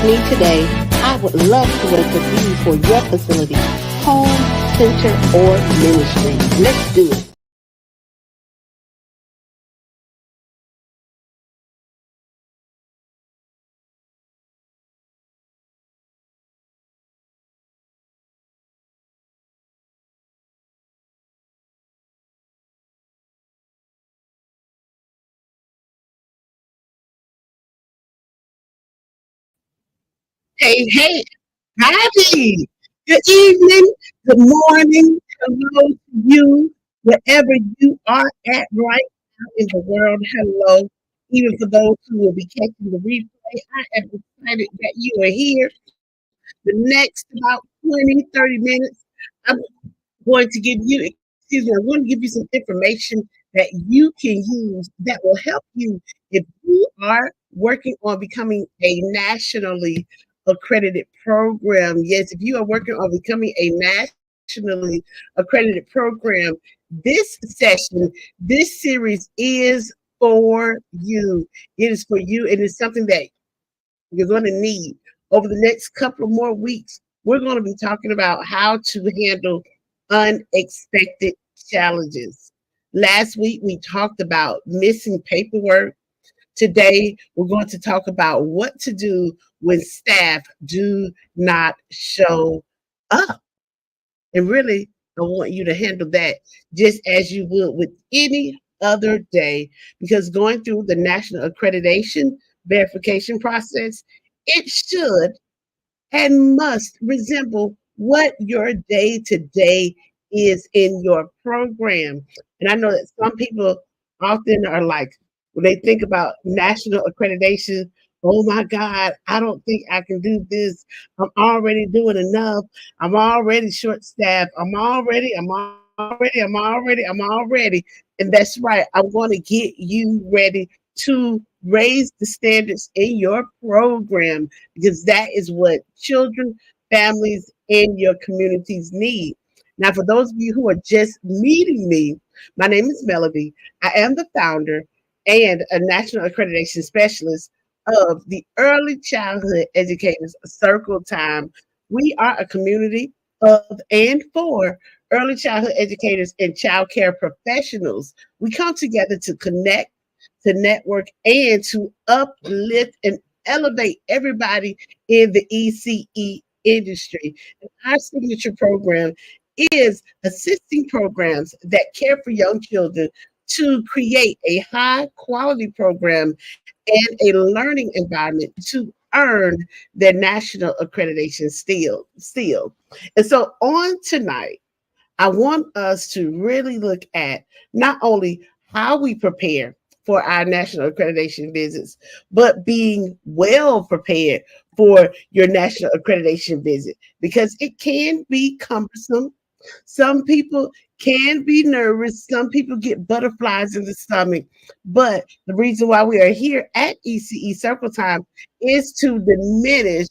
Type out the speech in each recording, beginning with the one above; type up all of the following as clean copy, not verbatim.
me today, I would love to work with you for your facility, home, center, or ministry. Let's do it. Hey, hey, howdy. Good evening, good morning, hello to you, wherever you are at right now in the world. Hello. Even for those who will be catching the replay, I am excited that you are here. The next about 20, 30 minutes, I'm going to give you, excuse me, I'm going to give you some information that you can use that will help you if you are working on becoming a nationally accredited program. Yes, if you are working on becoming a nationally accredited program, this session, this series is for you. It is for you, and it's something that you're going to need over the next couple of more weeks. We're going to be talking about how to handle unexpected challenges. Last week, we talked about missing paperwork. Today, we're going to talk about what to do when staff do not show up. And really, I want you to handle that just as you would with any other day, because going through the national accreditation verification process, it should and must resemble what your day to day is in your program. And I know that some people often are like, when they think about national accreditation, oh my God, I don't think I can do this. I'm already doing enough. I'm already short staffed. I'm already. And that's right. I'm going to get you ready to raise the standards in your program because that is what children, families, and your communities need. Now, for those of you who are just meeting me, my name is Melody. I am the founder and a national accreditation specialist of the Early Childhood Educators Circle Time. We are a community of and for early childhood educators and child care professionals. We come together to connect, to network, and to uplift and elevate everybody in the ECE industry. And our signature program is assisting programs that care for young children to create a high quality program and a learning environment to earn their national accreditation seal. And so on tonight, I want us to really look at not only how we prepare for our national accreditation visits, but being well prepared for your national accreditation visit because it can be cumbersome. Some people can be nervous. Some people get butterflies in the stomach. But the reason why we are here at ECE Circle Time is to diminish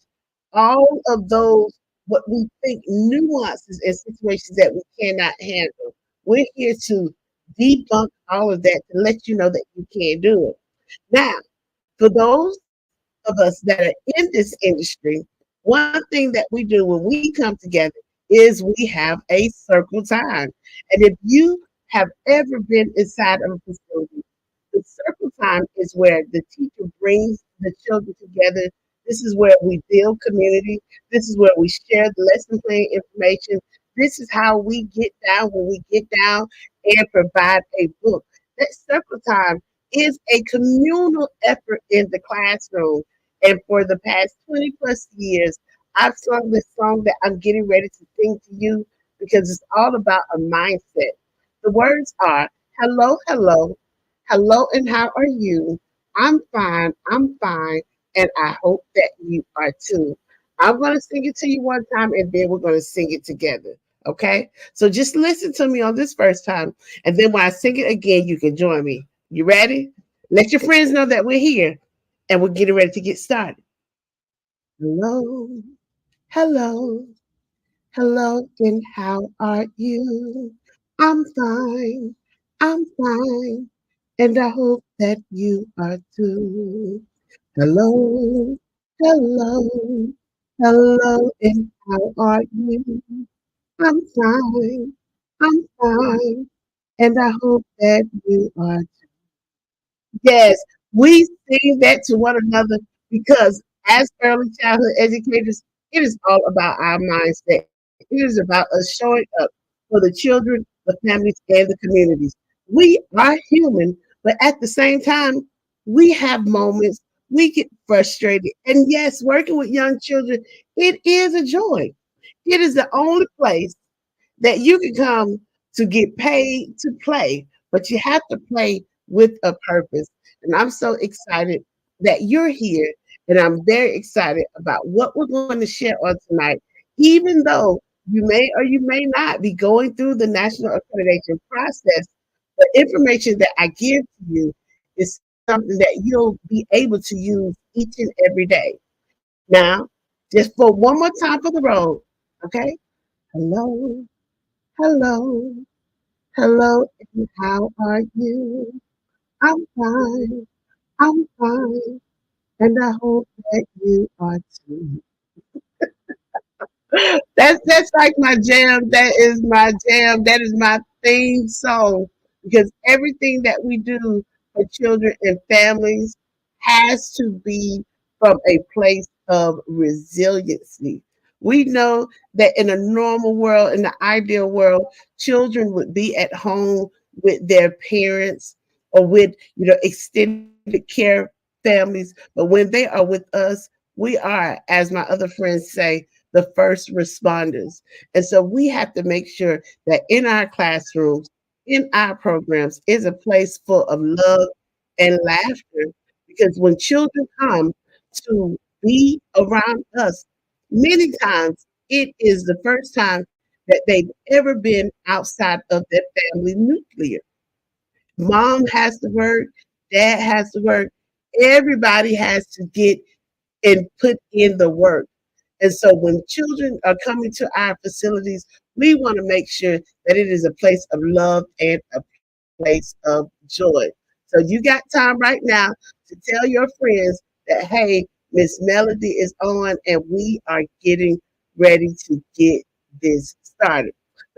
all of those what we think nuances and situations that we cannot handle. We're here to debunk all of that to let you know that you can do it. Now, for those of us that are in this industry, one thing that we do when we come together is we have a circle time. And if you have ever been inside of a facility, the circle time is where the teacher brings the children together. This is where we build community. This is where we share the lesson plan information. This is how we get down when we get down and provide a book. That circle time is a communal effort in the classroom. And for the past 20 plus years, I've sung this song that I'm getting ready to sing to you because it's all about a mindset. The words are hello, hello, hello, and how are you? I'm fine, and I hope that you are too. I'm going to sing it to you one time and then we're going to sing it together. Okay? So just listen to me on this first time, and then when I sing it again, you can join me. You ready? Let your friends know that we're here and we're getting ready to get started. Hello, hello, hello, and how are you? I'm fine, I'm fine, and I hope that you are too. Hello, Hello, hello, and how are you? I'm fine, I'm fine, and I hope that you are. Yes, we sing that to one another because as early childhood educators, it is all about our mindset. It is about us showing up for the children, the families, and the communities. We are human, but at the same time, we have moments, we get frustrated. And yes, working with young children, it is a joy. It is the only place that you can come to get paid to play, but you have to play with a purpose. And I'm so excited that you're here, and I'm very excited about what we're going to share on tonight, even though you may or you may not be going through the National Accreditation process. The information that I give to you is something that you'll be able to use each and every day. Now, just for one more time for the road, okay? Hello, hello, hello, and how are you? I'm fine, I'm fine, and I hope that you are too. That's like my jam. That is my jam. That is my theme song because everything that we do for children and families has to be from a place of resiliency. We know that in a normal world, in the ideal world, children would be at home with their parents or with extended care families. But when they are with us, we are, as my other friends say, the first responders. And so we have to make sure that in our classrooms, in our programs, is a place full of love and laughter. Because when children come to be around us, many times it is the first time that they've ever been outside of their family nuclear. Mom has to work, dad has to work, everybody has to get and put in the work. And so when children are coming to our facilities, we want to make sure that it is a place of love and a place of joy. So you got time right now to tell your friends that, hey, Miss Melody is on and we are getting ready to get this started.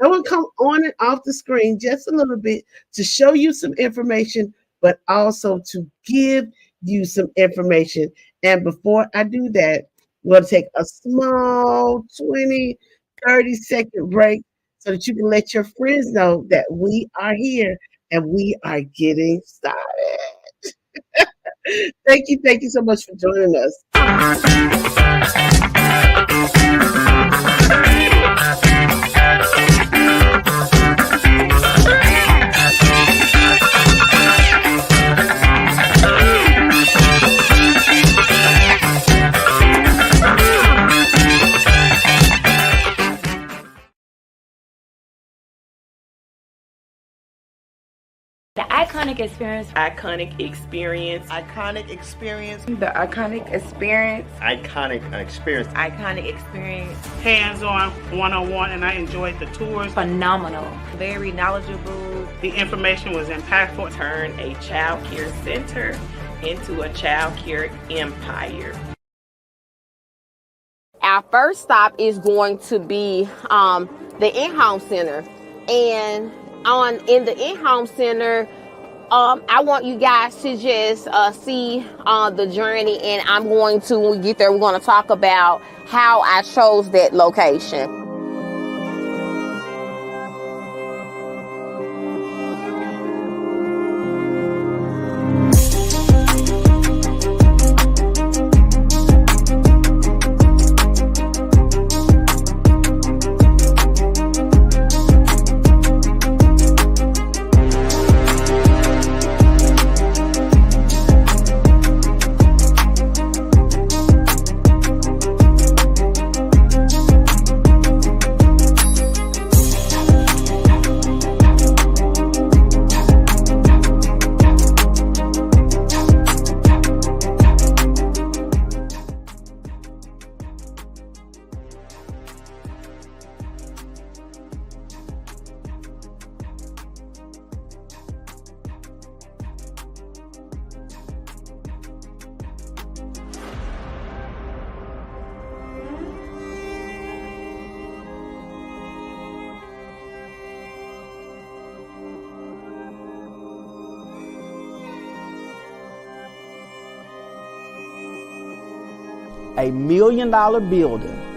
I will come on and off the screen just a little bit to show you some information, but also to give you some information. And before I do that, we're going to take a small 20, 30-second break so that you can let your friends know that we are here and we are getting started. Thank you so much for joining us. The iconic experience. Iconic experience. Iconic experience. The iconic experience. Iconic experience. Iconic experience. Hands-on, one-on-one, and I enjoyed the tours. Phenomenal. Very knowledgeable. The information was impactful. Turn a child care center into a child care empire. Our first stop is going to be the in-home center. And in the in-home center, I want you guys to just see the journey, and I'm going to, when we get there, we're going to talk about how I chose that location. $1 million building.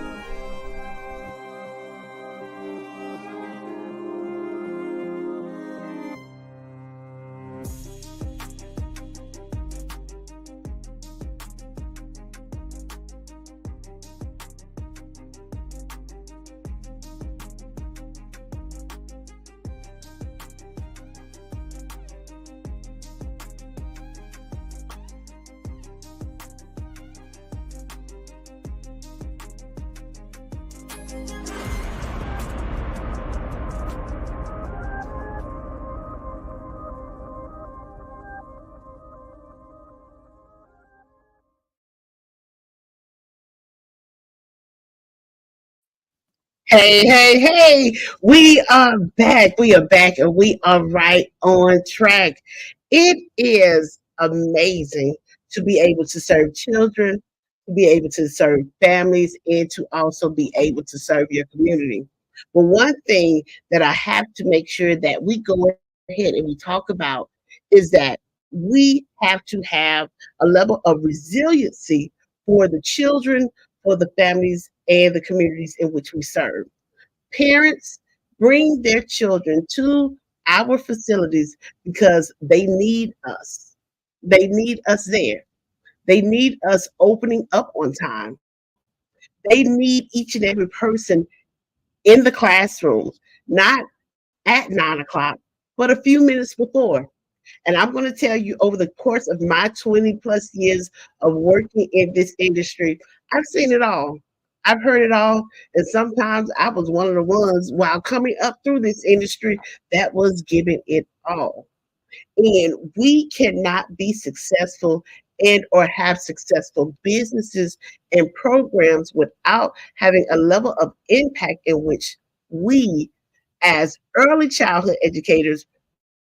Hey, hey, hey, we are back. We are back and we are right on track. It is amazing to be able to serve children, to be able to serve families, and to also be able to serve your community. But one thing that I have to make sure that we go ahead and we talk about is that we have to have a level of resiliency for the children, for the families, and the communities in which we serve. Parents bring their children to our facilities because they need us. They need us there. They need us opening up on time. They need each and every person in the classroom, not at 9 o'clock, but a few minutes before. And I'm going to tell you, over the course of my 20 plus years of working in this industry, I've seen it all. I've heard it all. And sometimes I was one of the ones while coming up through this industry that was giving it all. And we cannot be successful and or have successful businesses and programs without having a level of impact in which we as early childhood educators,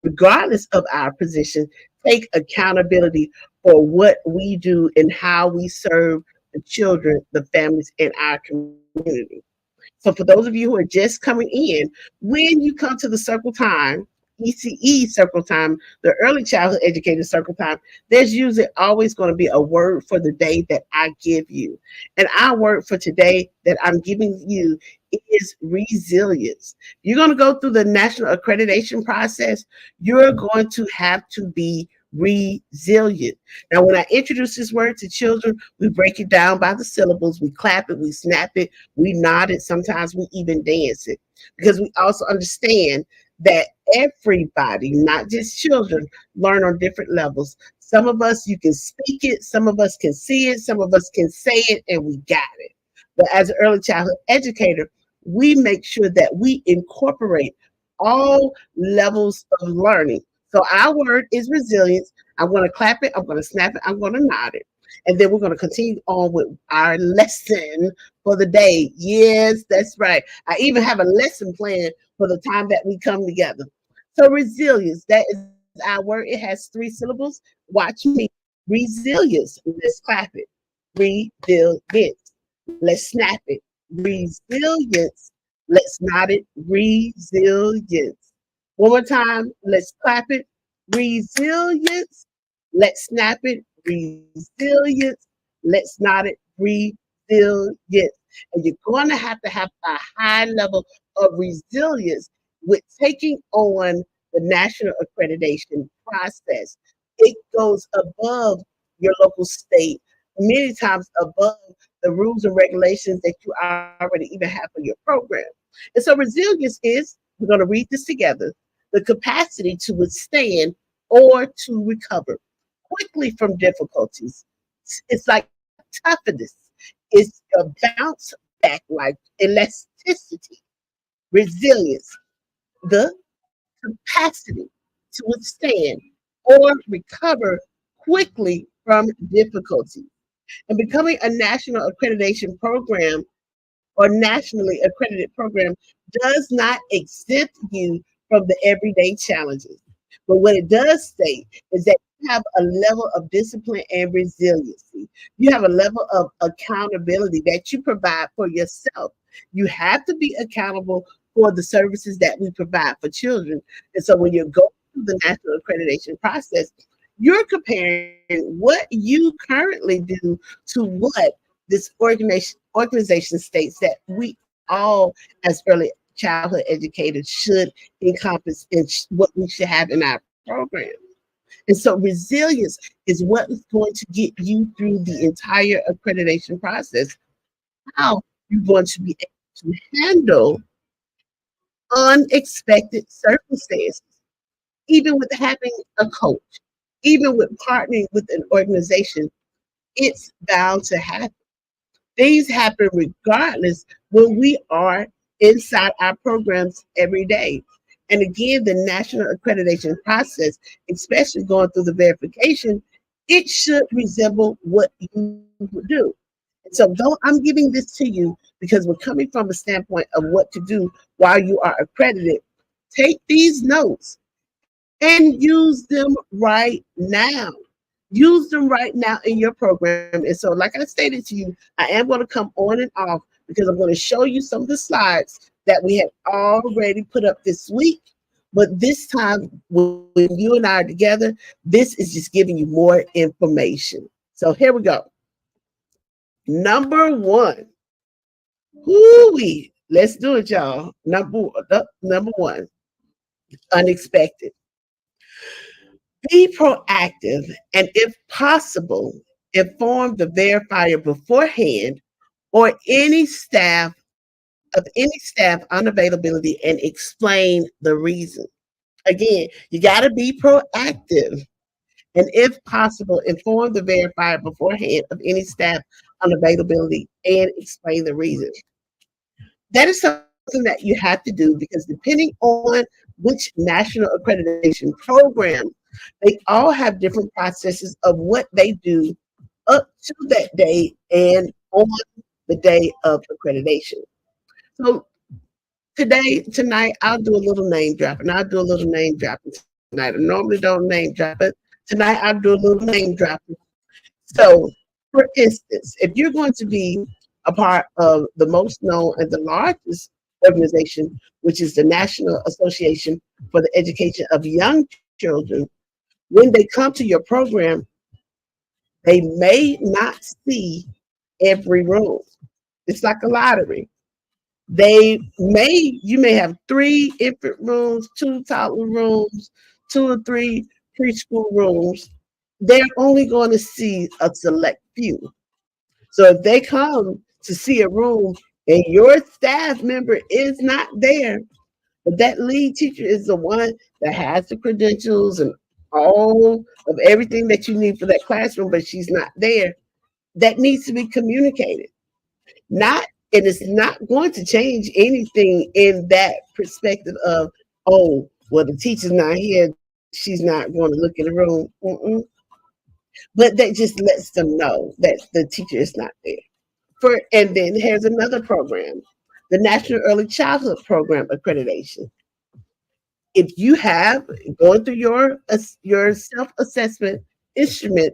regardless of our position, take accountability for what we do and how we serve the children, the families in our community. So for those of you who are just coming in, when you come to the circle time, ECE circle time, the early childhood educator circle time, there's usually always going to be a word for the day that I give you. And our word for today that I'm giving you is resilience. You're going to go through the national accreditation process. You're going to have to be resilient. Now, when I introduce this word to children, we break it down by the syllables. We clap it, we snap it, we nod it. Sometimes we even dance it, because we also understand that everybody, not just children, learn on different levels. Some of us, you can speak it, some of us can see it, some of us can say it, and we got it. But as an early childhood educator, we make sure that we incorporate all levels of learning. So our word is resilience. I'm going to clap it, I'm going to snap it, I'm going to nod it. And then we're going to continue on with our lesson for the day. Yes, that's right. I even have a lesson plan for the time that we come together. So resilience, that is our word. It has 3 syllables. Watch me. Resilience. Let's clap it. Resilience. Let's snap it. Resilience. Let's nod it. Resilience. One more time. Let's clap it. Resilience. Let's snap it. Resilience. Let's nod it. Resilience. And you're going to have a high level of resilience with taking on the national accreditation process. It goes above your local state, many times above the rules and regulations that you already even have for your program. And so resilience is, we're going to read this together, the capacity to withstand or to recover quickly from difficulties. It's like toughness. It's a bounce back, like elasticity, resilience, the capacity to withstand or recover quickly from difficulty. And becoming a national accreditation program or nationally accredited program does not exempt you from the everyday challenges. But what it does state is that you have a level of discipline and resiliency. You have a level of accountability that you provide for yourself. You have to be accountable for the services that we provide for children. And so when you're going through the national accreditation process, you're comparing what you currently do to what this organization states that we all, as early childhood educators, should encompass in what we should have in our program. And so resilience is what is going to get you through the entire accreditation process. How you're going to be able to handle unexpected circumstances, even with having a coach, even with partnering with an organization, it's bound to happen. Things happen regardless when we are inside our programs every day. And again, the national accreditation process, especially going through the verification, it should resemble what you would do. And so, though I'm giving this to you because we're coming from a standpoint of what to do while you are accredited, take these notes and use them right now. Use them right now in your program. And so, like I stated to you, I am going to come on and off because I'm going to show you some of the slides that we have already put up this week. But this time, when you and I are together, this is just giving you more information. So here we go. Number one. Woo-wee. Let's do it, y'all. Number one, unexpected. Be proactive and, if possible, inform the verifier beforehand or any staff unavailability and explain the reason. Again, you got to be proactive and, if possible, inform the verifier beforehand of any staff unavailability and explain the reason. That is something that you have to do because depending on which national accreditation program, they all have different processes of what they do up to that day and on the day of accreditation. So tonight, I'll do a little name dropping. I'll do a little name dropping tonight. I normally don't name drop, but tonight I'll do a little name dropping. So, for instance, if you're going to be a part of the most known and the largest organization, which is the National Association for the Education of Young Children, when they come to your program, they may not see every room. It's like a lottery. You may have 3 infant rooms, 2 toddler rooms, 2 or 3 preschool rooms. They're only going to see a select few. So if they come to see a room and your staff member is not there, but that lead teacher is the one that has the credentials and all of everything that you need for that classroom, but she's not there, that needs to be communicated. And it's not going to change anything in that perspective of, oh, well, the teacher's not here, she's not going to look in the room. But that just lets them know that the teacher is not there. And then here's another program, the National Early Childhood Program Accreditation. If you have going through your self-assessment instrument,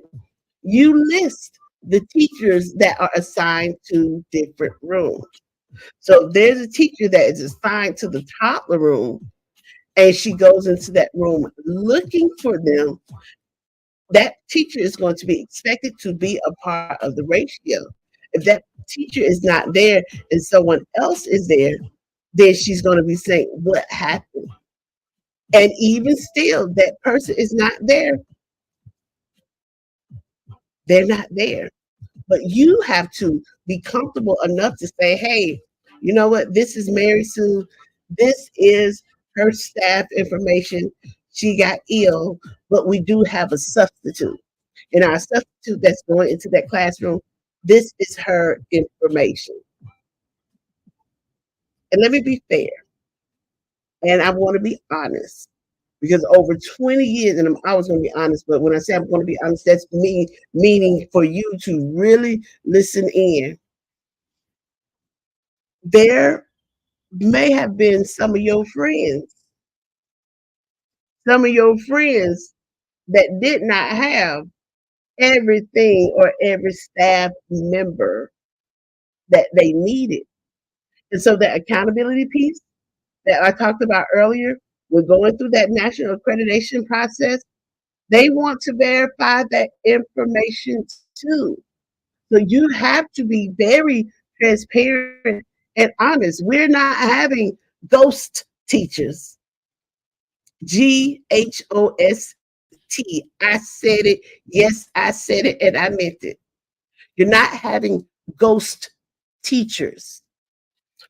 you list the teachers that are assigned to different rooms. So there's a teacher that is assigned to the toddler room, and she goes into that room looking for them. That teacher is going to be expected to be a part of the ratio. If that teacher is not there and someone else is there, then she's going to be saying, what happened? And even still, that person is not there. They're not there. But you have to be comfortable enough to say, hey, you know what? This is Mary Sue. This is her staff information. She got ill, but we do have a substitute. And our substitute that's going into that classroom, this is her information. And let me be fair. And I want to be honest. Because over 20 years, and I'm always going to be honest, but when I say I'm going to be honest, that's me meaning for you to really listen in. There may have been some of your friends that did not have everything or every staff member that they needed. And so the accountability piece that I talked about earlier, we're going through that national accreditation process. They want to verify that information too. So you have to be very transparent and honest. We're not having ghost teachers. GHOST. I said it. Yes, I said it and I meant it. You're not having ghost teachers.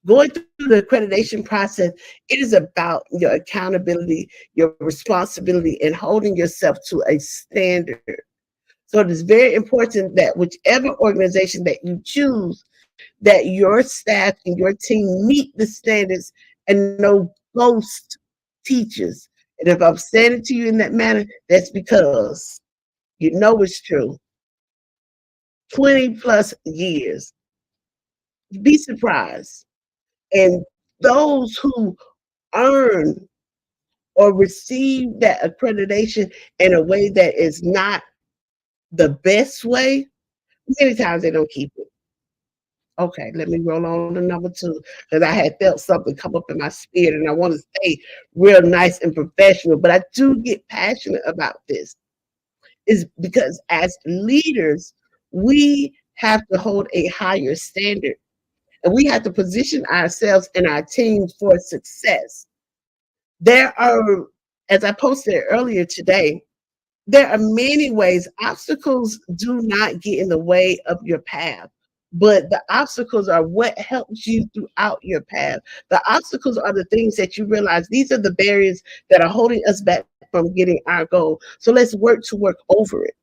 Going through the accreditation process, it is about your accountability, your responsibility, and holding yourself to a standard. So it is very important that whichever organization that you choose, that your staff and your team meet the standards and no ghost teachers. And if I'm saying it to you in that manner, that's because you know it's true. 20 plus years. Be surprised. And those who earn or receive that accreditation in a way that is not the best way, many times they don't keep it. Okay, let me roll on to number two because I had felt something come up in my spirit and I want to stay real nice and professional, but I do get passionate about this. Is because as leaders, we have to hold a higher standard and we have to position ourselves and our teams for success. There are, as I posted earlier today, there are many ways. Obstacles do not get in the way of your path, but the obstacles are what helps you throughout your path. The obstacles are the things that you realize these are the barriers that are holding us back from getting our goal. So let's work to work over it.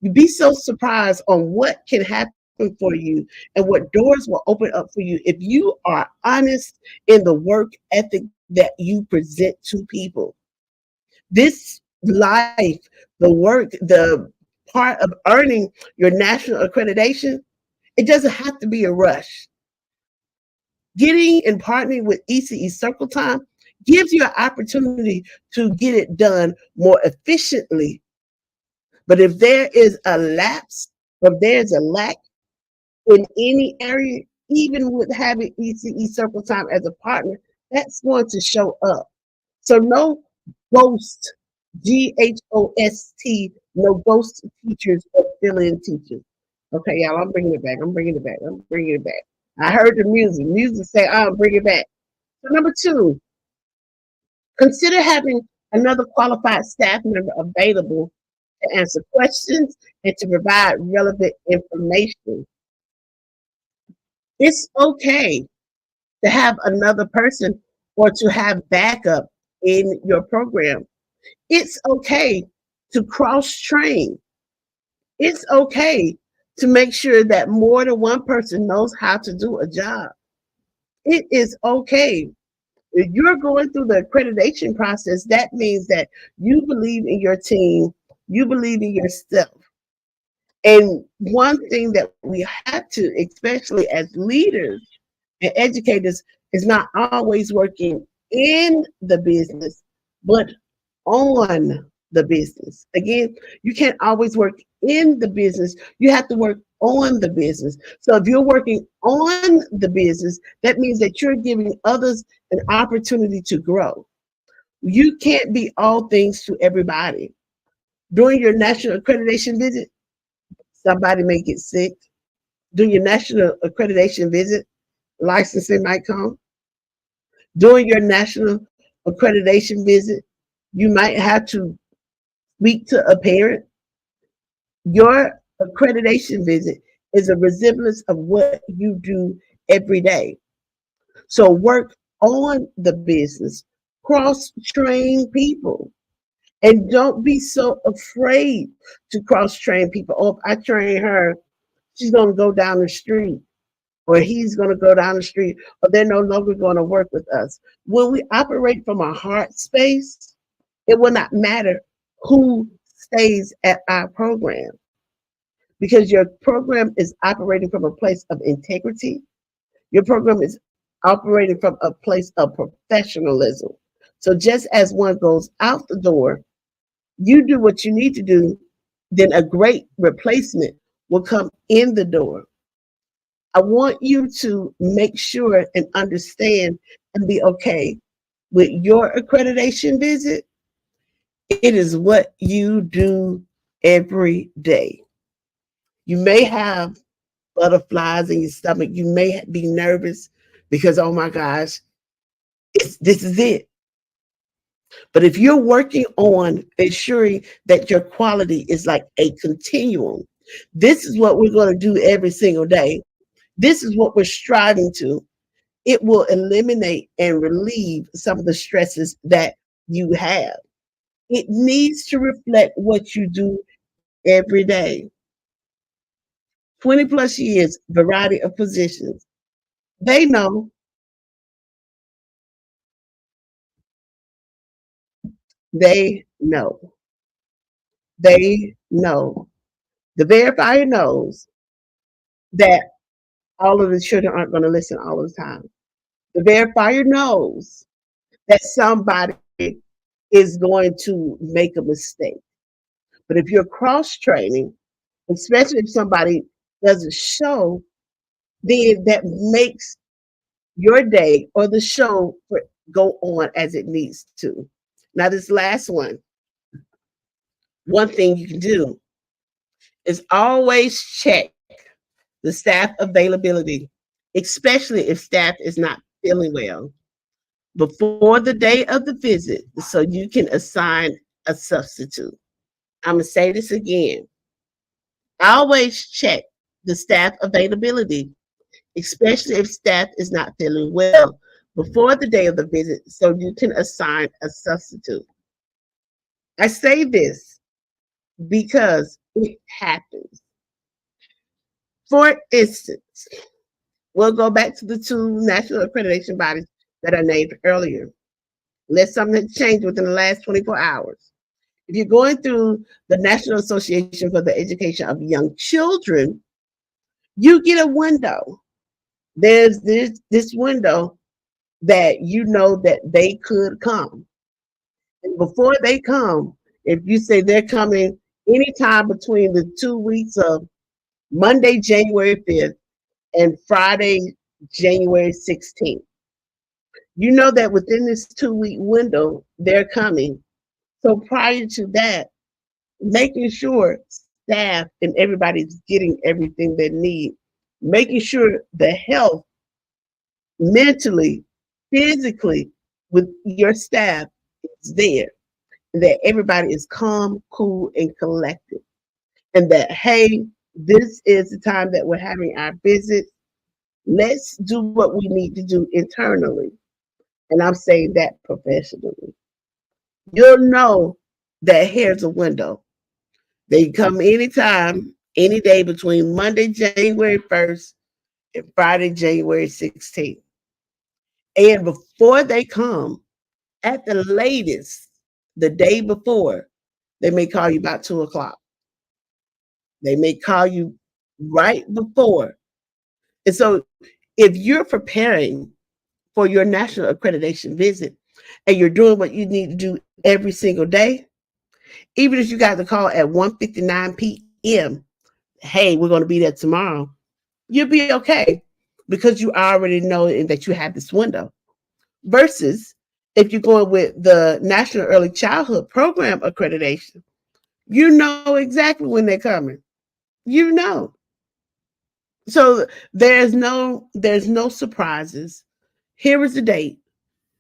You'd be so surprised on what can happen for you and what doors will open up for you if you are honest in the work ethic that you present to people. This life, the work, the part of earning your national accreditation, it doesn't have to be a rush. Getting and partnering with ECE Circle Time gives you an opportunity to get it done more efficiently. But if there is a lapse, or there's a lack in any area, even with having ECE Circle Time as a partner, that's going to show up. So no ghost, GHOST, no ghost teachers or fill-in teachers. Okay, y'all, I'm bringing it back. I'm bringing it back. I'm bringing it back. I heard the music. Music say, I'll bring it back. So number two, consider having another qualified staff member available to answer questions and to provide relevant information. It's okay to have another person or to have backup in your program. It's okay to cross-train. It's okay to make sure that more than one person knows how to do a job. It is okay. If you're going through the accreditation process, that means that you believe in your team, you believe in yourself. And one thing that we have to, especially as leaders and educators, is not always working in the business, but on the business. Again, you can't always work in the business. You have to work on the business. So if you're working on the business, that means that you're giving others an opportunity to grow. You can't be all things to everybody. During your national accreditation visit, somebody may get sick. During your national accreditation visit, licensing might come. During your national accreditation visit, you might have to speak to a parent. Your accreditation visit is a resemblance of what you do every day. So work on the business, cross-train people, and don't be so afraid to cross-train people. Oh, if I train her, she's going to go down the street, or he's going to go down the street, or they're no longer going to work with us. When we operate from a heart space, it will not matter who stays at our program, because your program is operating from a place of integrity. Your program is operating from a place of professionalism. So just as one goes out the door, you do what you need to do, then a great replacement will come in the door. I want you to make sure and understand and be okay with your accreditation visit. It is what you do every day. You may have butterflies in your stomach. You may be nervous because, oh my gosh, this is it. But if you're working on ensuring that your quality is like a continuum, this is what we're going to do every single day. This is what we're striving to. It will eliminate and relieve some of the stresses that you have. It needs to reflect what you do every day. 20 plus years, variety of positions. They know, they know, they know. The verifier knows that all of the children aren't going to listen all the time. The verifier knows that somebody is going to make a mistake. But if you're cross training, especially if somebody doesn't show, then that makes your day or the show go on as it needs to. Now, this last one thing you can do is always check the staff availability, especially if staff is not feeling well, before the day of the visit so you can assign a substitute. I'm going to say this again. Always check the staff availability, especially if staff is not feeling well, before the day of the visit so you can assign a substitute. I say this because it happens. For instance, we'll go back to the two national accreditation bodies that I named earlier. Unless something has changed within the last 24 hours. If you're going through the National Association for the Education of Young Children, you get a window. There's this window that you know that they could come. And before they come, if you say they're coming anytime between the 2 weeks of Monday, January 5th and Friday, January 16th, you know that within this 2-week window, they're coming. So prior to that, making sure staff and everybody's getting everything they need, making sure the health, mentally, physically, with your staff is there, and that everybody is calm, cool, and collected. And that, hey, this is the time that we're having our visit. Let's do what we need to do internally. And I'm saying that professionally. You'll know that here's a window. They come anytime, any day between Monday, January 1st and Friday, January 16th. And before they come, at the latest, the day before, they may call you about 2 o'clock. They may call you right before. And so if you're preparing for your national accreditation visit and you're doing what you need to do every single day, even if you got the call at 1:59 p.m., hey, we're going to be there tomorrow, you'll be okay because you already know that you have this window. Versus if you're going with the National Early Childhood Program accreditation, you know exactly when they're coming. You know. So there's no surprises. Here is the date.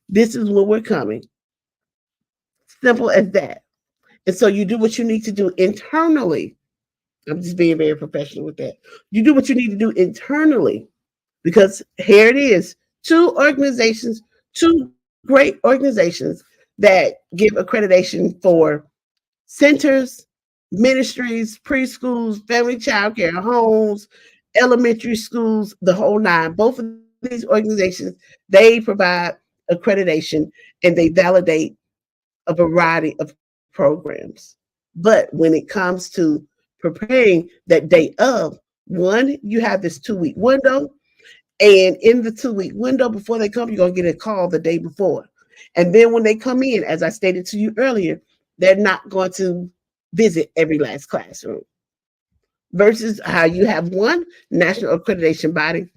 This is when we're coming. Simple as that. And so you do what you need to do internally. I'm just being very professional with that. You do what you need to do internally because here it is. Two great organizations that give accreditation for centers, ministries, preschools, family child care homes, elementary schools, the whole nine. Both of these organizations, they provide accreditation and they validate a variety of programs. But when it comes to preparing that day of, one, you have this 2-week window. And in the 2-week window before they come, you're going to get a call the day before. And then when they come in, as I stated to you earlier, they're not going to visit every last classroom. Versus how you have one national accreditation body,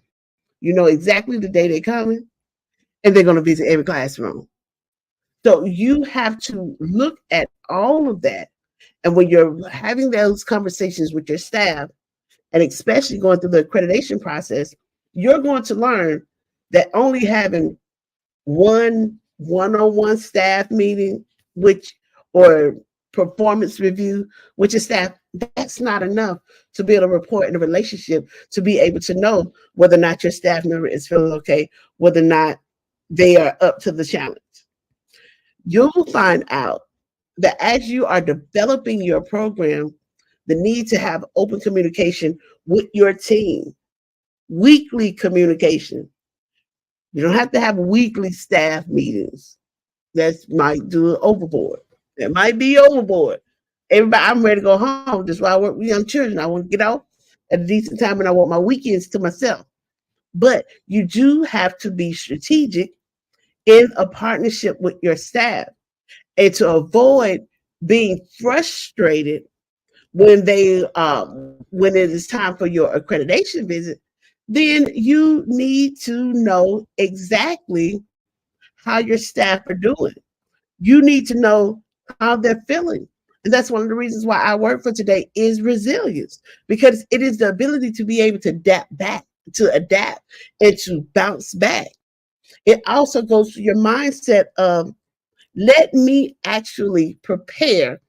you know exactly the day they're coming, and they're going to visit every classroom. So you have to look at all of that. And when you're having those conversations with your staff, and especially going through the accreditation process, you're going to learn that only having one-on-one staff meeting, or performance review, which is staff, that's not enough to build a rapport and a relationship to be able to know whether or not your staff member is feeling okay, whether or not they are up to the challenge. You'll find out that as you are developing your program, the need to have open communication with your team, weekly communication. You don't have to have weekly staff meetings. That might do it overboard. It might be overboard. Everybody, I'm ready to go home. That's why I work with young children. I want to get out at a decent time and I want my weekends to myself. But you do have to be strategic in a partnership with your staff, and to avoid being frustrated when when it is time for your accreditation visit. Then you need to know exactly how your staff are doing. You need to know how they're feeling. And that's one of the reasons why our word for today is resilience, because it is the ability to be able to adapt and to bounce back. It also goes to your mindset of, let me actually prepare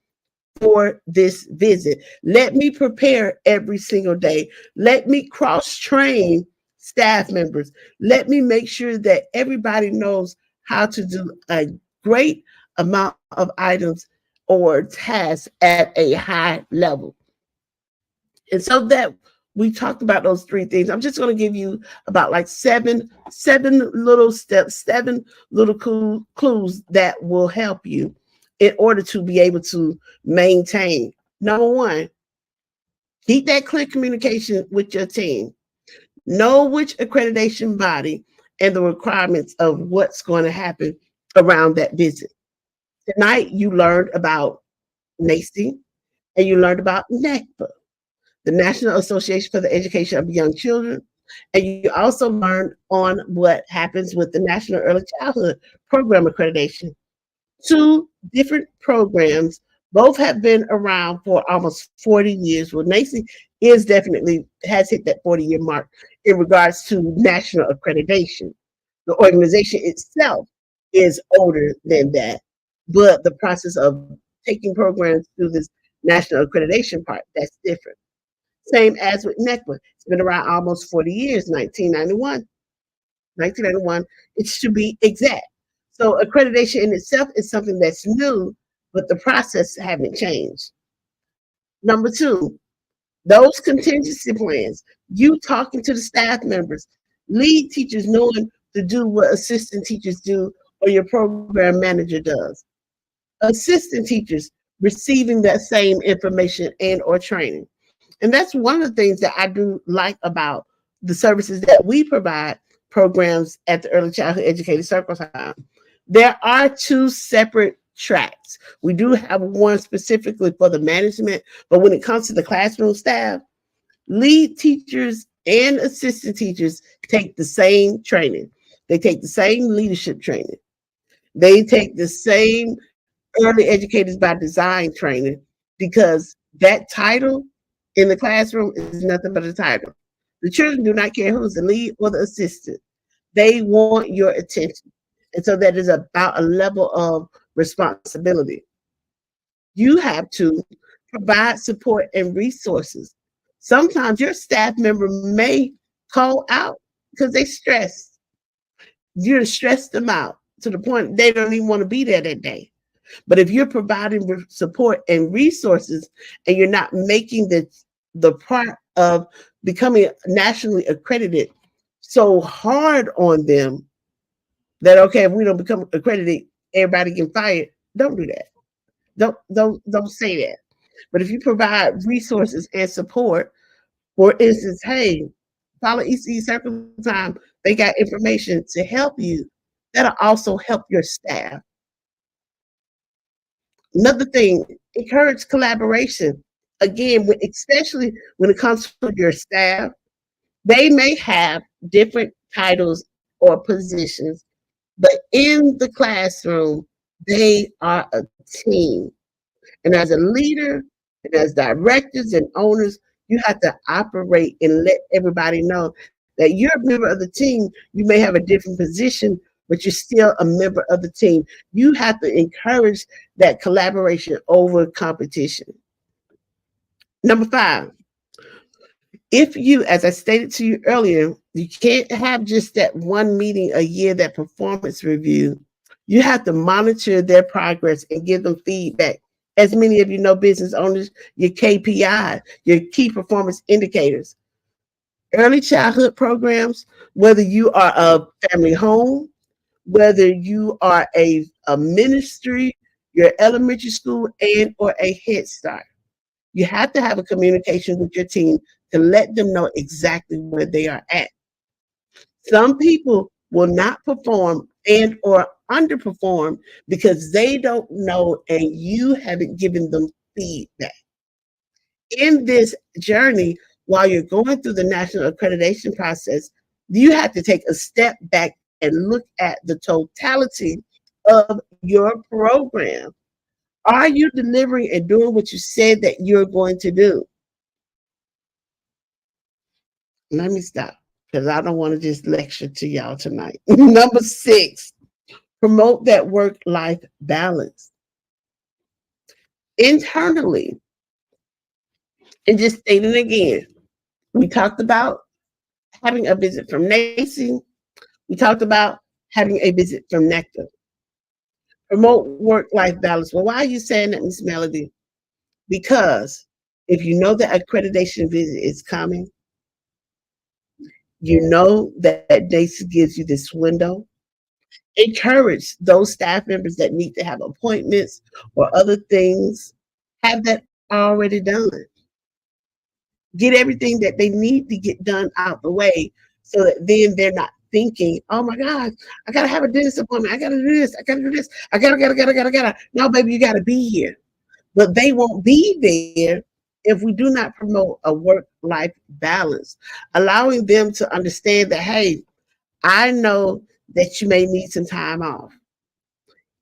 for this visit. Let me prepare every single day. Let me cross-train staff members. Let me make sure that everybody knows how to do a great amount of items or tasks at a high level. And so that we talked about those three things. I'm just going to give you about like seven little steps, seven little clues that will help you in order to be able to maintain. Number one, keep that clear communication with your team. Know which accreditation body and the requirements of what's going to happen around that visit. Tonight, you learned about NACI and you learned about NACPA, the National Association for the Education of Young Children. And you also learned on what happens with the National Early Childhood Program Accreditation. Two different programs, both have been around for almost 40 years. Well, NACI has hit that 40-year mark in regards to national accreditation. The organization itself is older than that, but the process of taking programs through this national accreditation part, that's different. Same as with NECPA. It's been around almost 40 years, 1991. 1991, it's to be exact. So accreditation in itself is something that's new, but the process haven't changed. Number two, those contingency plans, you talking to the staff members, lead teachers knowing to do what assistant teachers do or your program manager does. Assistant teachers receiving that same information and or training. And that's one of the things that I do like about the services that we provide, programs at the Early Childhood Educator Circle Time. There are two separate tracks. We do have one specifically for the management, but when it comes to the classroom staff, lead teachers and assistant teachers take the same training. They take the same leadership training. They take the same early educators by design training, because that title in the classroom is nothing but a title. The children do not care who's the lead or the assistant. They want your attention. And so that is about a level of responsibility. You have to provide support and resources. Sometimes your staff member may call out because they stressed. You're stressed them out to the point they don't even want to be there that day. But if you're providing support and resources and you're not making the part of becoming nationally accredited so hard on them that, okay, if we don't become accredited, everybody can fire, don't do that. Don't say that. But if you provide resources and support, for instance, hey, follow ECE Circle Time. They got information to help you. That'll also help your staff. Another thing, encourage collaboration. Again, especially when it comes to your staff, they may have different titles or positions, but in the classroom, they are a team. And as a leader, and as directors and owners, You have to operate and let everybody know that you're a member of the team. You may have a different position, but you're still a member of the team. You have to encourage that collaboration over competition. Number 5, if you, as I stated to you earlier, you can't have just that one meeting a year, that performance review. You have to monitor their progress and give them feedback. As many of you know, business owners, your KPI, your key performance indicators. Early childhood programs, whether you are a family home, whether you are a ministry, your elementary school, and or a Head Start. You have to have a communication with your team to let them know exactly where they are at. Some people will not perform and or underperform because they don't know and you haven't given them feedback. In this journey, while you're going through the national accreditation process, you have to take a step back and look at the totality of your program. Are you delivering and doing what you said that you're going to do? Let me stop because I don't want to just lecture to y'all tonight. Number 6, promote that work-life balance. Internally, and just stating again, we talked about having a visit from NACI. We talked about having a visit from Nectar. Promote work-life balance. Well, why are you saying that, Miss Melody? Because if you know that accreditation visit is coming, you know that NACI gives you this window. Encourage those staff members that need to have appointments or other things, have that already done. Get everything that they need to get done out the way so that then they're not thinking, oh my God, I gotta have a dentist appointment. I gotta do this. I gotta do this. I gotta. No, baby, you gotta be here. But they won't be there if we do not promote a work-life balance, allowing them to understand that, hey, I know that you may need some time off.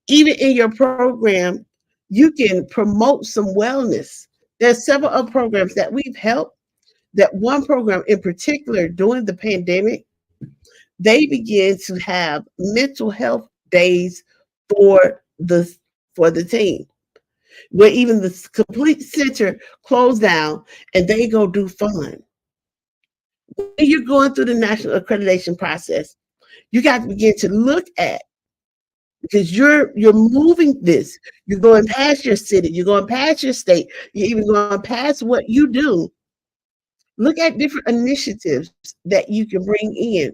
Even in your program, you can promote some wellness. There's several other programs that we've helped. That one program in particular during the pandemic, they began to have mental health days for the team, where even the complete center closed down and they go do fun. When you're going through the national accreditation process, you got to begin to look at, because you're moving this, you're going past your city, you're going past your state, you're even going past what you do. Look at different initiatives that you can bring in.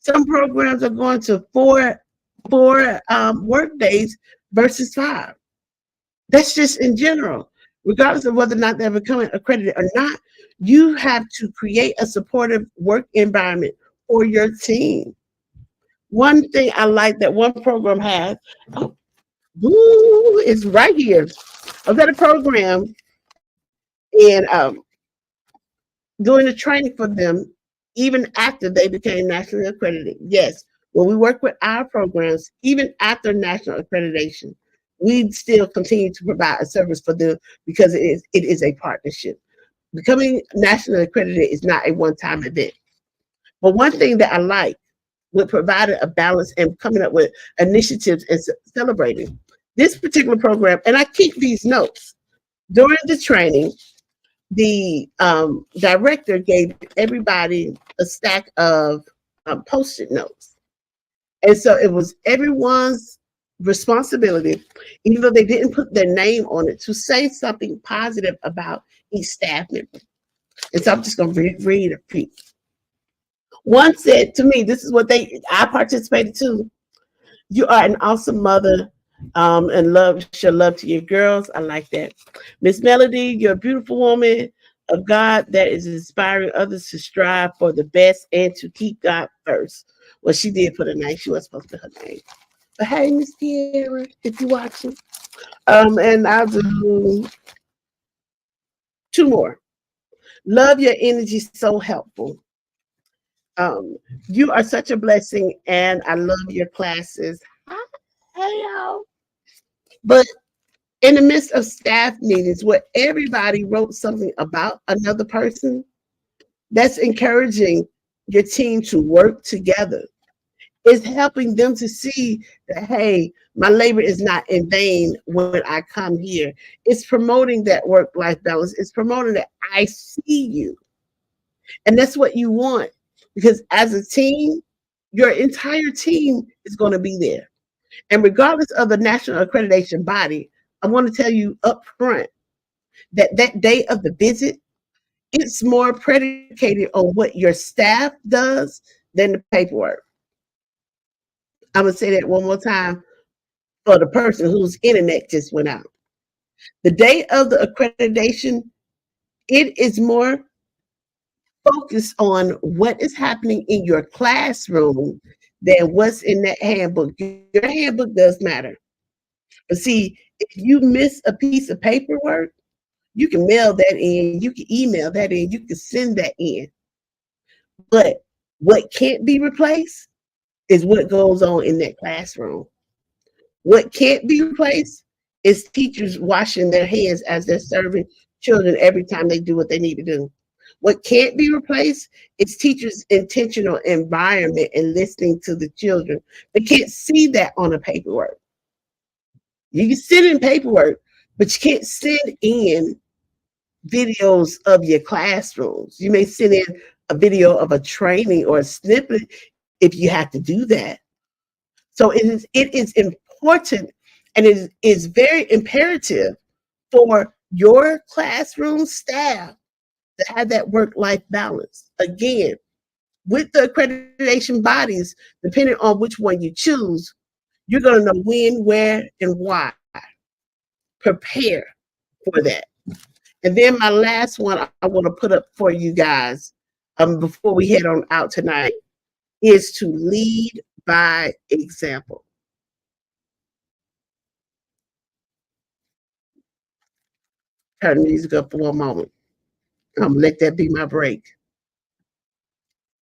Some programs are going to four work days versus 5. That's just in general. Regardless of whether or not they're becoming accredited or not, you have to create a supportive work environment for your team. One thing I like that one program has, it's right here. I've got a program and doing the training for them even after they became nationally accredited. Yes, when we work with our programs, even after national accreditation, we still continue to provide a service for them because it is a partnership. Becoming nationally accredited is not a one-time event. But one thing that I like with providing a balance and coming up with initiatives and celebrating this particular program, and I keep these notes. During the training, the director gave everybody a stack of Post-it notes. And so it was everyone's responsibility, even though they didn't put their name on it, to say something positive about each staff member. And so I'm just going to read a few. One said to me, this is what I participated too. You are an awesome mother and show love to your girls. I like that. Miss Melody, you're a beautiful woman of God that is inspiring others to strive for the best and to keep God first. Well, she did put a name. She wasn't supposed to put her name. But hey, Miss Kiera, if you're watching. And I'll do 2 more. Love your energy, so helpful. You are such a blessing, and I love your classes. Hey, y'all. But In the midst of staff meetings where everybody wrote something about another person, that's encouraging your team to work together. It's helping them to see that, hey, my labor is not in vain when I come here. It's promoting that work-life balance. It's promoting that I see you. And that's what you want. Because as a team, your entire team is going to be there. And regardless of the national accreditation body, I want to tell you up front that that day of the visit, it's more predicated on what your staff does than the paperwork. I'm going to say that one more time for the person whose internet just went out. The day of the accreditation, it is more focused on what is happening in your classroom than what's in that handbook. Your handbook does matter. But see, if you miss a piece of paperwork, you can mail that in, you can email that in, you can send that in. But what can't be replaced is what goes on in that classroom. What can't be replaced is teachers washing their hands as they're serving children every time they do what they need to do. What can't be replaced is teachers' intentional environment and listening to the children. They can't see that on a paperwork. You can send in paperwork, but you can't send in videos of your classrooms. You may send in a video of a training or a snippet if you have to do that. So it is important and it is very imperative for your classroom staff to have that work-life balance. Again, with the accreditation bodies, depending on which one you choose, you're going to know when, where, and why. Prepare for that. And then my last one I want to put up for you guys before we head on out tonight is to lead by example. Turn the music up for one moment. Let that be my break.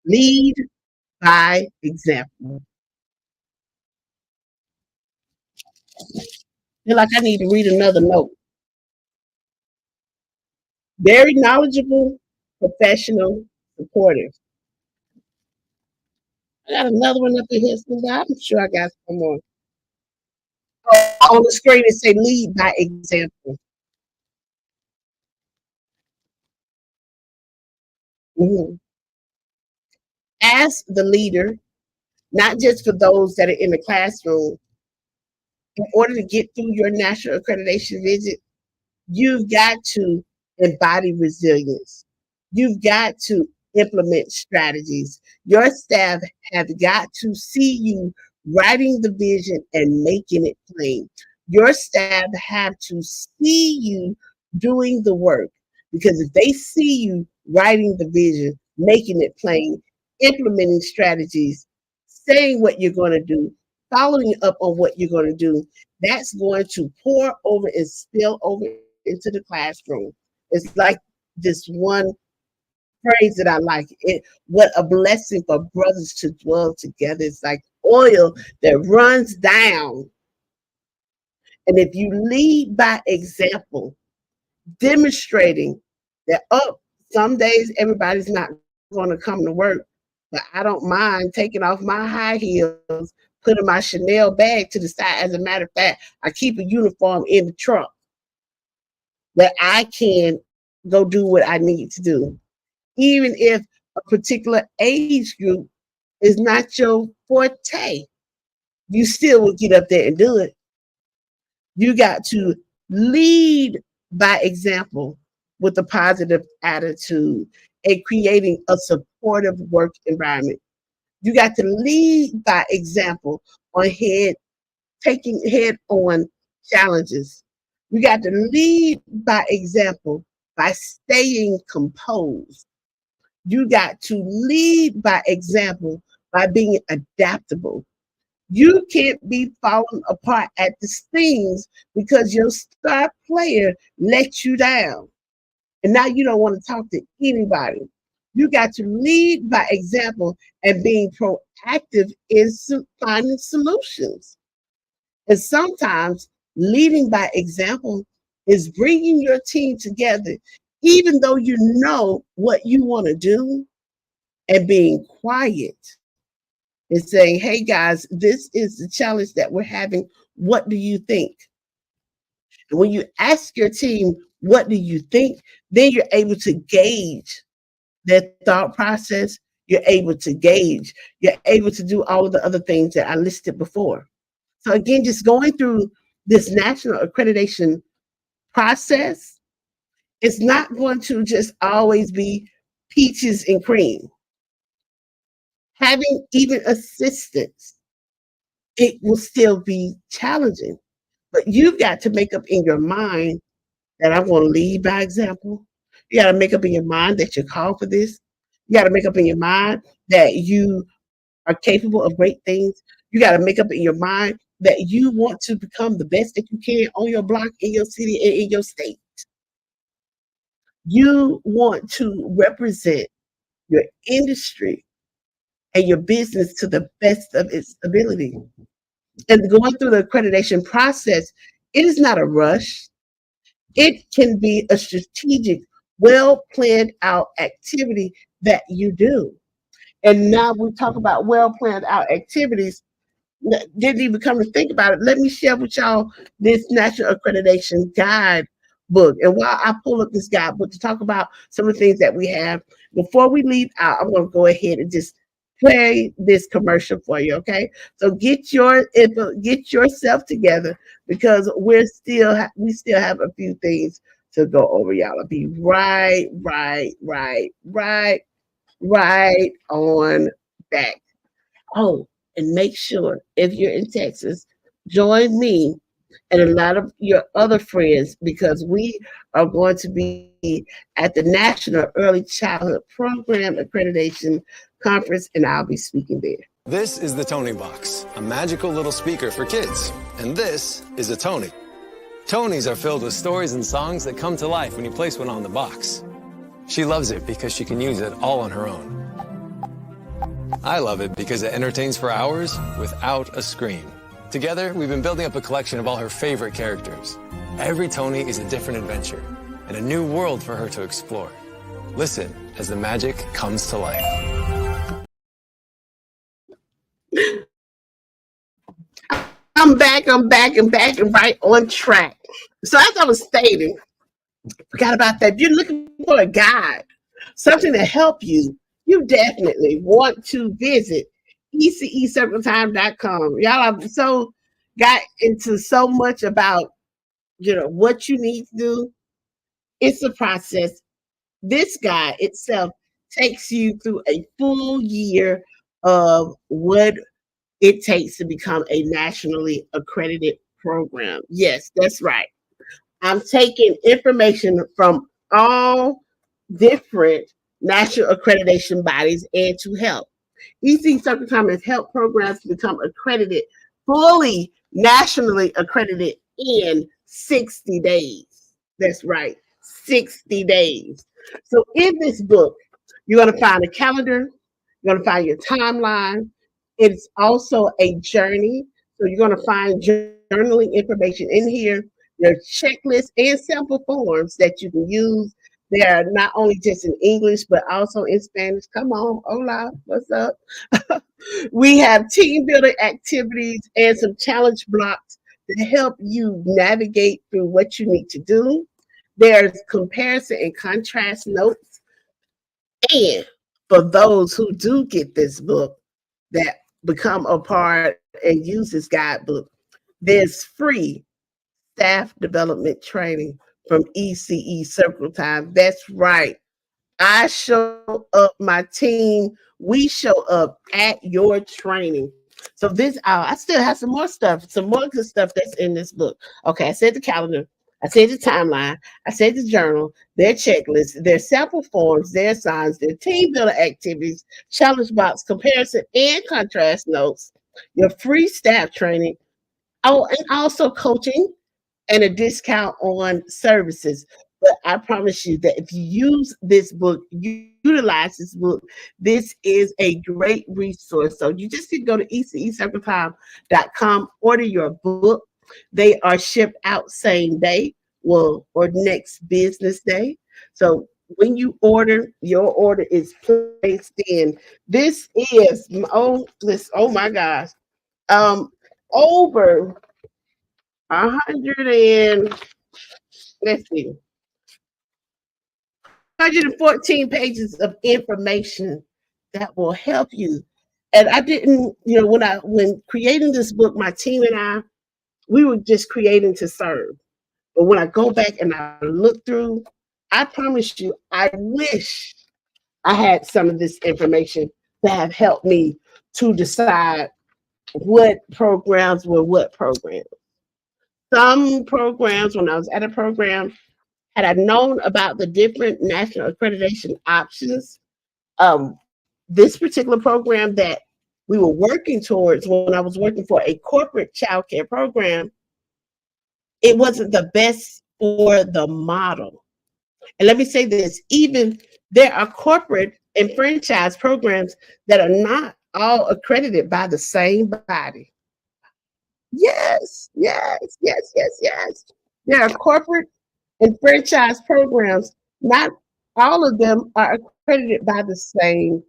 Lead by example. I feel like I need to read another note. Very knowledgeable, professional, supportive. I got another one up in here somewhere. I'm sure I got some more. On the screen, it say lead by example. Mhm. As the leader, not just for those that are in the classroom, in order to get through your national accreditation visit, you've got to embody resilience. You've got to implement strategies. Your staff have got to see you writing the vision and making it plain. Your staff have to see you doing the work because if they see you writing the vision, making it plain, implementing strategies, saying what you're going to do, following up on what you're going to do, that's going to pour over and spill over into the classroom. It's like this one phrase that I like. What a blessing for brothers to dwell together. It's like oil that runs down. And if you lead by example, demonstrating that, some days everybody's not going to come to work, but I don't mind taking off my high heels, putting my Chanel bag to the side. As a matter of fact, I keep a uniform in the trunk that I can go do what I need to do. Even if a particular age group is not your forte, you still will get up there and do it. You got to lead by example with a positive attitude and creating a supportive work environment. You got to lead by example on taking head on challenges. You got to lead by example by staying composed. You got to lead by example by being adaptable. You can't be falling apart at the seams because your star player let you down. And now you don't want to talk to anybody. You got to lead by example and being proactive in finding solutions. And sometimes Leading by example is bringing your team together, even though you know what you want to do, and being quiet and saying, hey guys, this is the challenge that we're having. What do you think? And when you ask your team, what do you think? Then you're able to gauge their thought process. You're able to gauge. You're able to do all of the other things that I listed before. So again, just going through this national accreditation process, it's not going to just always be peaches and cream. Having even assistance, it will still be challenging. But you've got to make up in your mind that I'm going to lead by example. You got to make up in your mind that you're called for this. You got to make up in your mind that you are capable of great things. You got to make up in your mind that you want to become the best that you can on your block, in your city, and in your state. You want to represent your industry and your business to the best of its ability. And going through the accreditation process, it is not a rush. It can be a strategic, well planned out activity that you do. And now we talk about well planned out activities. Didn't even come to think about it. Let me share with y'all this National Accreditation Guide book. And while I pull up this guidebook to talk about some of the things that we have, before we leave out, I'm going to go ahead and just play this commercial for you, okay? So get yourself together, because we still have a few things to go over, y'all. I'll be right on back. Oh, and make sure, if you're in Texas, join me and a lot of your other friends, because we are going to be at the National Early Childhood Program Accreditation Conference, and I'll be speaking there. This is the Tony Box, a magical little speaker for kids. And this is a Tony. Tonys are filled with stories and songs that come to life when you place one on the box. She loves it because she can use it all on her own. I love it because it entertains for hours without a screen. Together, we've been building up a collection of all her favorite characters. Every Tony is a different adventure and a new world for her to explore. Listen as the magic comes to life. I'm back and right on track. So as I was stating, forgot about that. If you're looking for a guide, something to help you, you definitely want to visit ececircletime.com. Y'all have so got into so much about, what you need to do. It's a process. This guide itself takes you through a full year of what it takes to become a nationally accredited program. Yes, that's right. I'm taking information from all different national accreditation bodies and to help. EC Circle Time has helped programs to become accredited, fully nationally accredited in 60 days. That's right, 60 days. So in this book, you're going to find a calendar, you're going to find your timeline. It's also a journey. So you're going to find journaling information in here, your checklist and sample forms that you can use. They're not only just in English, but also in Spanish. Come on, hola, what's up? We have team building activities and some challenge blocks to help you navigate through what you need to do. There's comparison and contrast notes. And for those who do get this book, that become a part and use this guidebook, there's free staff development training from ECE Circle Time. That's right. I show up, my team, we show up at your training. So this, I still have some more good stuff that's in this book. Okay, I said the calendar, I said the timeline, I said the journal, their checklist, their sample forms, their signs, their team builder activities, challenge box, comparison and contrast notes, your free staff training, and also coaching and a discount on services. But I promise you that if you use this book, you utilize this book, this is a great resource. So you just need to go to ececircletime.com, order your book. They are shipped out same day, well, or next business day. So when you order, your order is placed in. This is oh my gosh, over 100 and let's see, 114 pages of information that will help you. And I didn't, when creating this book, my team and I, we were just creating to serve. But when I go back and I look through, I promise you, I wish I had some of this information that have helped me to decide what programs were what programs. Some programs, when I was at a program, had I known about the different national accreditation options, this particular program that we were working towards when I was working for a corporate child care program, it wasn't the best for the model. And let me say this, even there are corporate and franchise programs that are not all accredited by the same body. Yes. There are corporate and franchise programs, not all of them are accredited by the same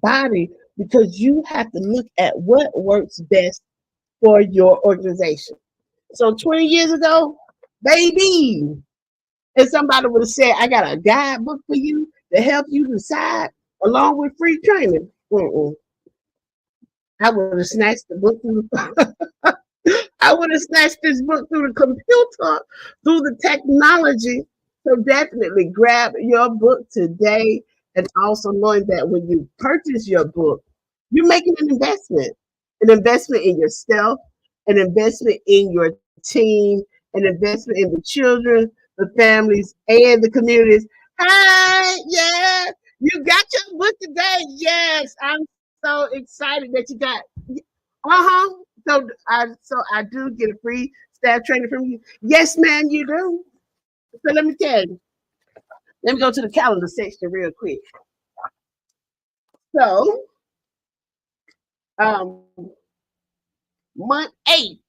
body because you have to look at what works best for your organization. So 20 years ago, baby, if somebody would have said, I got a guidebook for you to help you decide along with free training, I would have snatched the book through I would have snatched this book through the computer, through the technology. So definitely grab your book today, and also knowing that when you purchase your book, you're making an investment in yourself, an investment in your team, an investment in the children, the families, and the communities. Hey, yeah, you got your book today. Yes, I'm so excited that you got. So I do get a free staff training from you. Yes, ma'am, you do. So let me tell you. Let me go to the calendar section real quick. So, um, month 8,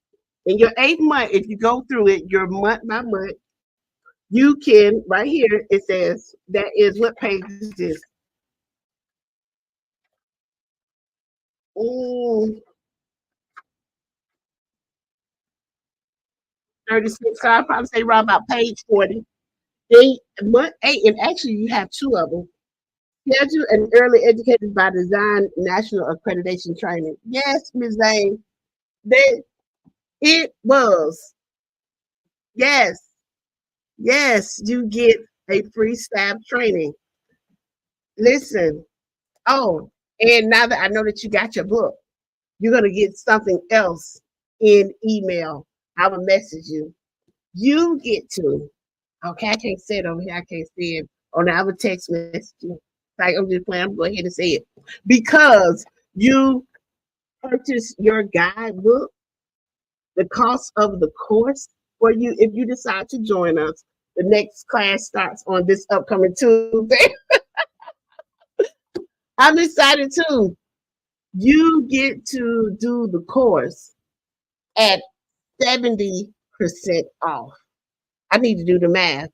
in your 8th month, if you go through it, your month by month, you can, right here, it says, that is, what page is this? 36, so I'll probably say around about page 40. Then month 8, and actually you have 2 of them. Schedule and early educated by design national accreditation training. Yes, Ms. Zane, it was. Yes, you get a free staff training. Listen, and now that I know that you got your book, you're going to get something else in email. I will message you. You get to, okay, I can't say it over here. I can't say it. Oh, now I will text message you. Like, I'm just playing. I'm going to go ahead and say it. Because you purchase your guidebook, the cost of the course for you, if you decide to join us, the next class starts on this upcoming Tuesday. I'm excited too. You get to do the course at 70% off. I need to do the math.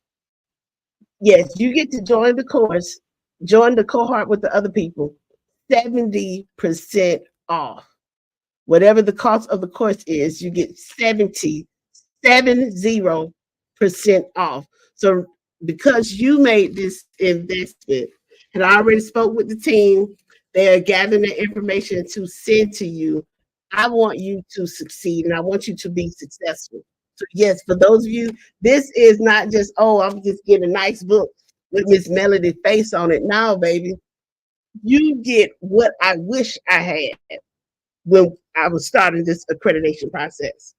Yes, you get to join the course, join the cohort with the other people, 70% off. Whatever the cost of the course is, you get 70% off. So because you made this investment, and I already spoke with the team, they are gathering the information to send to you. I want you to succeed and I want you to be successful. So yes, for those of you, this is not just, I'm just getting a nice book with Miss Melody face on it. No, baby, you get what I wish I had when I was starting this accreditation process.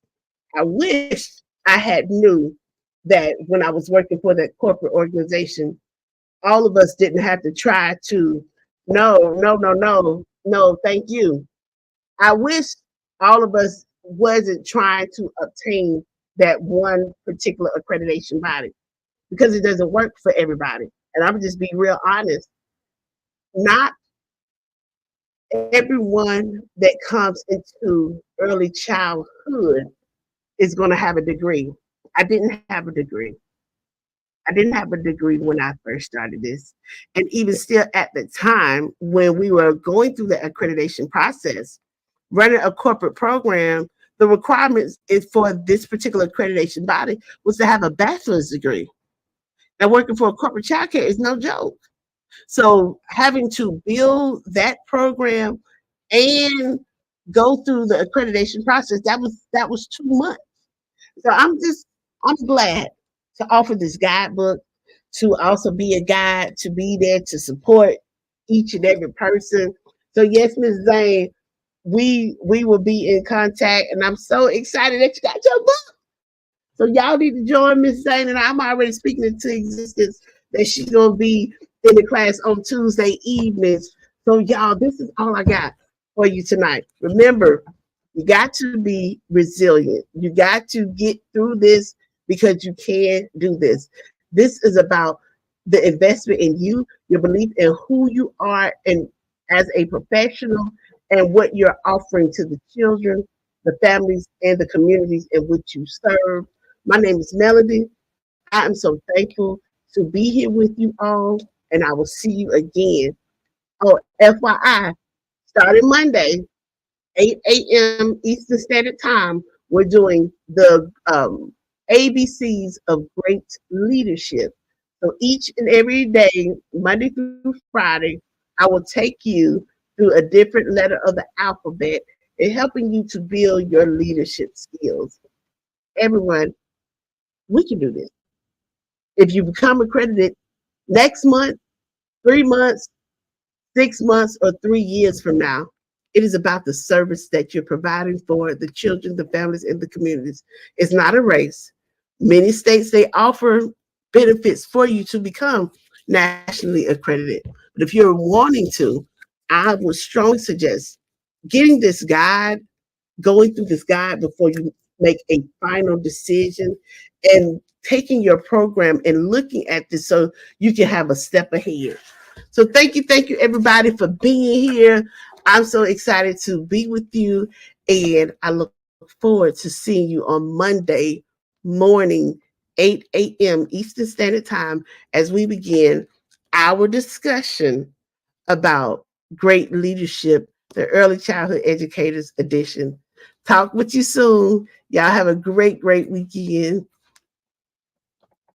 I wish I had knew that when I was working for that corporate organization, all of us didn't have to try to, no, thank you. I wish all of us wasn't trying to obtain that one particular accreditation body because it doesn't work for everybody. And I'm just be real honest. Not everyone that comes into early childhood is going to have a degree. I didn't have a degree. I didn't have a degree when I first started this. And even still at the time when we were going through the accreditation process, running a corporate program, the requirements for this particular accreditation body was to have a bachelor's degree. Now, working for a corporate childcare is no joke. So having to build that program and go through the accreditation process, that was too much. So I'm glad to offer this guidebook, to also be a guide, to be there to support each and every person. So yes, Ms. Zane, we will be in contact, and I'm so excited that you got your book. So y'all need to join Miss Zane, and I'm already speaking into existence that she's gonna be in the class on Tuesday evenings. So y'all, this is all I got for you tonight. Remember, you got to be resilient. You got to get through this because you can do this. This is about the investment in you, your belief in who you are and as a professional, and what you're offering to the children, the families, and the communities in which you serve. My name is Melody. I am so thankful to be here with you all, and I will see you again. Oh, FYI, starting Monday, 8 a.m. Eastern Standard Time, we're doing the ABCs of Great Leadership. So each and every day, Monday through Friday, I will take you through a different letter of the alphabet and helping you to build your leadership skills. Everyone, we can do this. If you become accredited next month, 3 months, 6 months, or 3 years from now, it is about the service that you're providing for the children, the families, and the communities. It's not a race. Many states, they offer benefits for you to become nationally accredited. But if you're wanting to, I would strongly suggest getting this guide, going through this guide before you make a final decision, and taking your program and looking at this so you can have a step ahead. So thank you everybody for being here. I'm so excited to be with you, and I look forward to seeing you on Monday morning, 8 a.m. Eastern Standard Time, as we begin our discussion about great leadership, the Early Childhood Educators Edition. Talk with you soon. Y'all have a great weekend.